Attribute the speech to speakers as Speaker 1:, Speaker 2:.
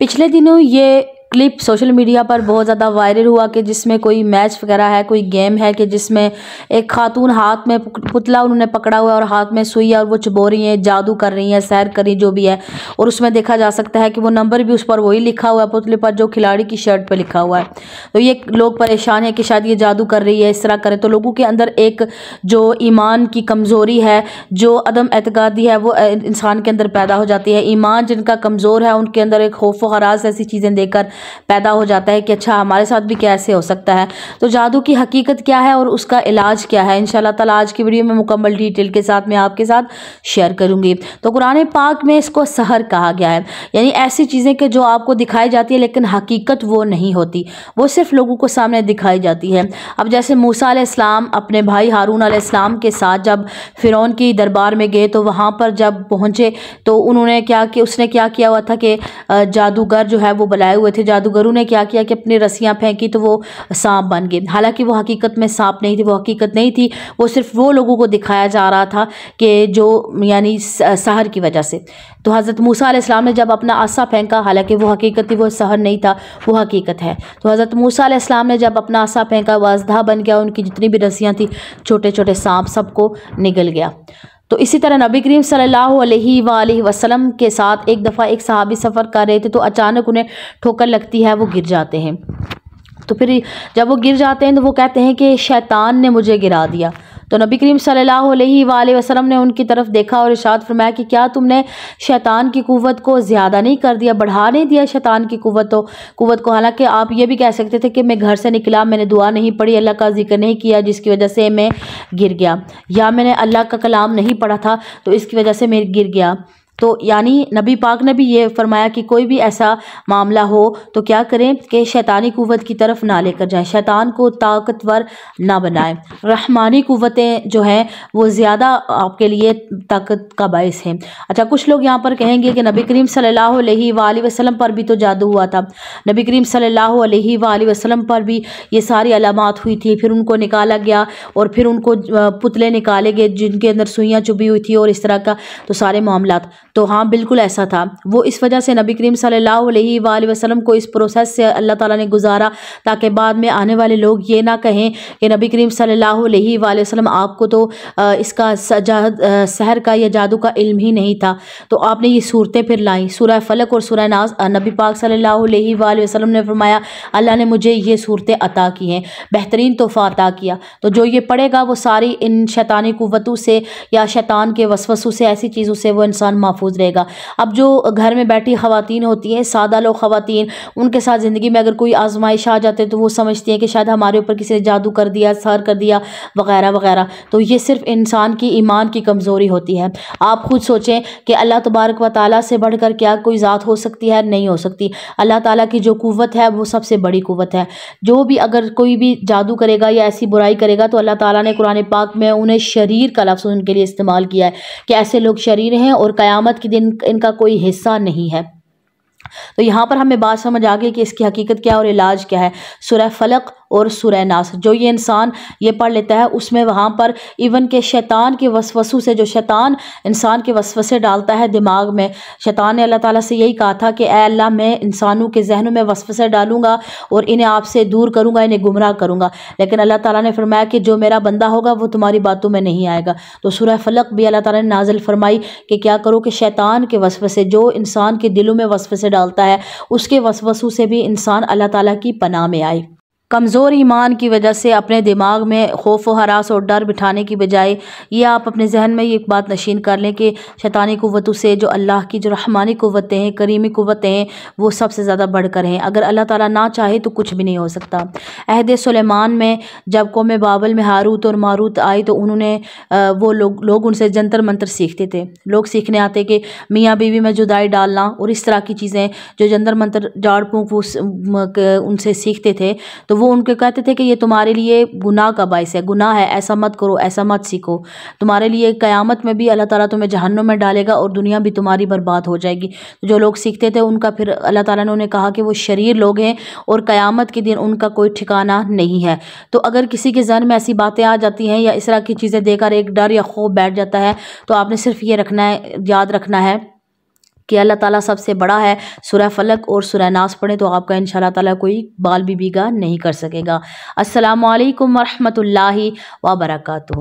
Speaker 1: पिछले दिनों ये क्लिप सोशल मीडिया पर बहुत ज़्यादा वायरल हुआ कि जिसमें कोई मैच वगैरह है, कोई गेम है कि जिसमें एक खातून हाथ में पुतला उन्होंने पकड़ा हुआ है और हाथ में सुई है और वो चबो रही हैं, जादू कर रही हैं, सैर कर रही जो भी है। और उसमें देखा जा सकता है कि वो नंबर भी उस पर वही लिखा हुआ है पुतले पर जो खिलाड़ी की शर्ट पर लिखा हुआ है। तो ये लोग परेशान है कि शायद ये जादू कर रही है, इस तरह करे। तो लोगों के अंदर एक जो ईमान की कमज़ोरी है, जो अदम एतकादी है, वो इंसान के अंदर पैदा हो जाती है। ईमान जिनका कमज़ोर है उनके अंदर एक खौफ व हरास ऐसी चीज़ें देखकर पैदा हो जाता है कि अच्छा हमारे साथ भी कैसे हो सकता है। तो जादू की हकीकत क्या है और उसका इलाज क्या है, इंशाल्लाह ताला आज की वीडियो में मुकम्मल डिटेल के साथ मैं आपके साथ शेयर करूंगी। तो कुरान पाक में इसको सहर कहा गया है, यानी ऐसी चीज़ें कि जो आपको दिखाई जाती है लेकिन हकीकत वो नहीं होती, वो सिर्फ लोगों को सामने दिखाई जाती है। अब जैसे मूसा अलैहिस्सलाम अपने भाई हारून अलैहिस्सलाम के साथ जब फिरौन की दरबार में गए तो वहाँ पर जब पहुँचे तो उन्होंने उसने क्या किया हुआ था कि जादूगर जो है वो बुलाए हुए थे। जादूगरों ने क्या किया कि अपनी रस्सियां फेंकी तो वो सांप बन गए। हालांकि वो हकीकत में सांप नहीं थी, वो हकीकत नहीं थी, वो सिर्फ वो लोगों को दिखाया जा रहा था कि जो यानी सहर की वजह से। तो हज़रत मूसा अलैहिस्सलाम ने जब अपना आसा फेंका, हालांकि वो हकीकत थी, वो सहर नहीं था, वो हकीकत है। तो हज़रत मूसा अलैहिस्सलाम ने जब अपना आसा फेंका, वो अज़दा बन गया, उनकी जितनी भी रस्सियाँ थी, छोटे छोटे सांप सबको निगल गया। तो इसी तरह नबी करीम सल्लल्लाहु अलैहि वसल्लम के साथ एक दफ़ा एक सहाबी सफ़र कर रहे थे तो अचानक उन्हें ठोकर लगती है, वो गिर जाते हैं। तो फिर जब वो गिर जाते हैं तो वो कहते हैं कि शैतान ने मुझे गिरा दिया। तो नबी करीम सल्लल्लाहु अलैहि वसल्लम ने उनकी तरफ देखा और इरशाद फरमाया कि क्या तुमने शैतान की कुव्वत को ज़्यादा नहीं कर दिया, बढ़ा नहीं दिया शैतान की कुव्वत को। हालांकि आप ये भी कह सकते थे कि मैं घर से निकला, मैंने दुआ नहीं पढ़ी, अल्लाह का जिक्र नहीं किया जिसकी वजह से मैं गिर गया, या मैंने अल्लाह का कलाम नहीं पढ़ा था तो इसकी वजह से मैं गिर गया। तो यानी नबी पाक ने भी ये फरमाया कि कोई भी ऐसा मामला हो तो क्या करें कि शैतानी कुव्वत की तरफ ना लेकर जाएं, शैतान को ताकतवर ना बनाएं। रहमानी कुव्वतें जो हैं वो ज़्यादा आपके लिए ताकत का बायस हैं। अच्छा, कुछ लोग यहाँ पर कहेंगे कि नबी करीम सल्लल्लाहु अलैहि वसल्लम पर भी तो जादू हुआ था, नबी करीम सल्लल्लाहु अलैहि वसल्लम पर भी ये सारी अलामात हुई थी, फिर उनको निकाला गया और फिर उनको पुतले निकाले गए जिनके अंदर सुइयाँ चुभी हुई थी और इस तरह का तो सारे मामलात। तो हाँ, बिल्कुल ऐसा था। वो इस वजह से नबी करीम सल्लल्लाहु अलैहि वसल्लम को इस प्रोसेस से अल्लाह ताला ने गुजारा ताकि बाद में आने वाले लोग ये ना कहें कि नबी करीम सल्लल्लाहु अलैहि वसल्लम आपको तो इसका सहर का या जादू का इल्म ही नहीं था, तो आपने ये सूरतें फिर लाई। सूरह फलक और सूरह नास, नबी पाक सल्लल्लाहु अलैहि वसल्लम ने फरमाया अल्लाह ने मुझे ये सूरतें अता की हैं, बेहतरीन तोहफ़ा अता किया। तो जो ये पढ़ेगा वो सारी इन शैतानी कुव्वतों से या शैतान के वसवसों से, ऐसी चीज़ों से वो इंसान महफूज रहेगा। अब जो घर में बैठी ख़वातीन होती हैं, सादा लोग ख़वातीन, उनके साथ ज़िंदगी में अगर कोई आजमाइश आ जाते तो वो समझती हैं कि शायद हमारे ऊपर किसी ने जादू कर दिया, सहर कर दिया वगैरह वगैरह। तो ये सिर्फ इंसान की ईमान की कमज़ोरी होती है। आप खुद सोचें कि अल्लाह तबारक व तआला से बढ़कर क्या कोई ज़ात हो सकती है? नहीं हो सकती। अल्लाह ताला की जो कुव्वत है वो सबसे बड़ी कुव्वत है। जो भी अगर कोई भी जादू करेगा या ऐसी बुराई करेगा तो अल्लाह ताला ने कुरान पाक में उन्हें शरीर का लफ्ज़ उनके लिए इस्तेमाल किया है कि ऐसे लोग शरीर हैं और क़यामत के दिन इनका कोई हिस्सा नहीं है। तो यहाँ पर हमें बात समझ आ गई कि इसकी हकीकत क्या और इलाज क्या है। सूरह फलक और सूरह नास जो ये इंसान ये पढ़ लेता है उसमें वहाँ पर इवन के शैतान के वसवसों से, जो शैतान इंसान के वसवसे डालता है दिमाग में, शैतान ने अल्लाह ताला से यही कहा था कि ऐ अल्लाह मैं इंसानों के जहनों में वसवसे डालूंगा और इन्हें आपसे दूर करूँगा, इन्हें गुमराह करूँगा, लेकिन अल्लाह ताला ने फरमाया कि जो मेरा बंदा होगा वो तुम्हारी बातों में नहीं आएगा। तो सूरह फलक भी अल्लाह ताला ने नाजिल फरमाई कि क्या करो कि शैतान के वसवसे, जो इंसान के दिलों में वसवसे डालता है, उसके वसवसों से भी इंसान अल्लाह ताला की पनाह में आए। कमज़ोर ईमान की वजह से अपने दिमाग में खौफ व हरास और डर बिठाने की बजाय ये आप अपने जहन में ये एक बात नशीन कर लें कि शैतानी कुव्वतों से जो अल्लाह की जो रहमानी कुव्वतें हैं, करीमी कुव्वतें हैं, वो सबसे ज़्यादा बढ़कर हैं। अगर अल्लाह ताला ना चाहे तो कुछ भी नहीं हो सकता। अहद सुलेमान में जब कौम बाबल में हारूत और मारूत आई तो उन्होंने वो लोग उनसे जंतर मंतर सीखते थे। लोग सीखने आते कि मियाँ बीवी में जुदाई डालना और इस तरह की चीज़ें जो जंतर मंतर जाड़ फूँक वो उनसे सीखते थे। तो वो उनके कहते थे कि ये तुम्हारे लिए गुनाह का बायस है, गुनाह है, ऐसा मत करो, ऐसा मत सीखो, तुम्हारे लिए क़यामत में भी अल्लाह ताला तुम्हें जहन्नुम में डालेगा और दुनिया भी तुम्हारी बर्बाद हो जाएगी। जो लोग सीखते थे उनका फिर अल्लाह ताला ने उन्हें कहा कि वो शरीर लोग हैं और क़यामत के दिन उनका कोई ठिकाना नहीं है। तो अगर किसी के जहन में ऐसी बातें आ जाती हैं या इस तरह की चीज़ें देखकर एक डर या खौफ बैठ जाता है तो आपने सिर्फ ये रखना है, याद रखना है कि अल्लाह ताला सबसे बड़ा है। सूरह फलक और सूरह नास पढ़ें तो आपका इंशाअल्लाह ताला कोई बाल भी बीगा नहीं कर सकेगा। अस्सलामु अलैकुम वरहमतुल्लाहि व बरकातुहू।